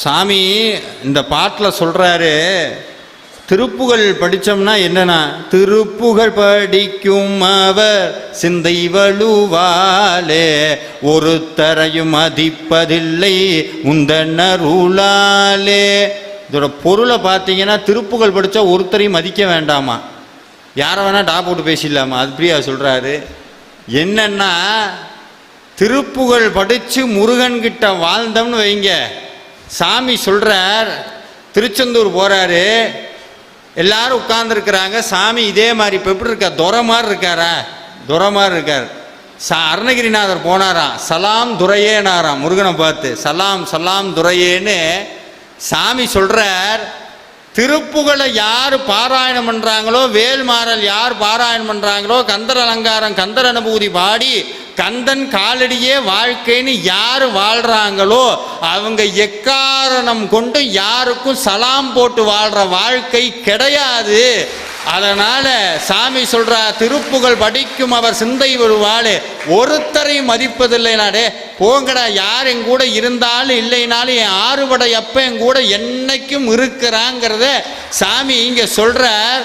சாமி இந்த பாட்டில் சொல்கிறாரு, திருப்புகழ் படித்தோம்னா என்னன்னா, திருப்புகழ் படிக்கும் அவர் சிந்தை வலுவாலே ஒருத்தரையும் மதிப்பதில்லை உந்தனருளாலே. இதோட பொருளை பார்த்தீங்கன்னா, திருப்புகழ் படித்தா ஒருத்தரையும் மதிக்க வேண்டாமா, யாரை வேணால் டா போட்டு பேசிடலாமா, அது பிரியா சொல்கிறாரு. என்னன்னா, திருப்புகழ் படித்து முருகன்கிட்ட வாழ்ந்தோம்னு வைங்க, சாமி சொல்கிறார், திருச்செந்தூர் போகிறாரு, எல்லாரும் உட்கார்ந்துருக்கிறாங்க, சாமி இதே மாதிரி இப்போ எப்படி இருக்கார், துரை மாதிரி இருக்காரா, துரை மாதிரி இருக்கார். அருணகிரிநாதர் போனாராம், சலாம் துரையேனாராம், முருகனை பார்த்து சலாம் சலாம் துரையேன்னு சாமி சொல்கிறார். திருப்புகளை யார் பாராயணம் பண்ணுறாங்களோ, வேல்மாறல் யார் பாராயணம் பண்ணுறாங்களோ, கந்தர் அலங்காரம் கந்தர் அனுபூதி பாடி கந்தன் காலடியே வாழ்க்கைன்னு யார் வாழ்கிறாங்களோ அவங்க எக்காரணம் கொண்டு யாருக்கும் சலாம் போட்டு வாழ்கிற வாழ்க்கை கிடையாது. அதனால் சாமி சொல்கிறா, திருப்புகழ் படிக்கும் அவர் சிந்தை வருவாள் ஒருத்தரையும் மதிப்பதில்லைனாடே, போங்கடா, யார் என் கூட இருந்தாலும் இல்லைனாலும் என் ஆறுபடை அப்ப என் கூட என்னைக்கும் இருக்கிறாங்கிறத சாமி இங்கே சொல்கிறார்.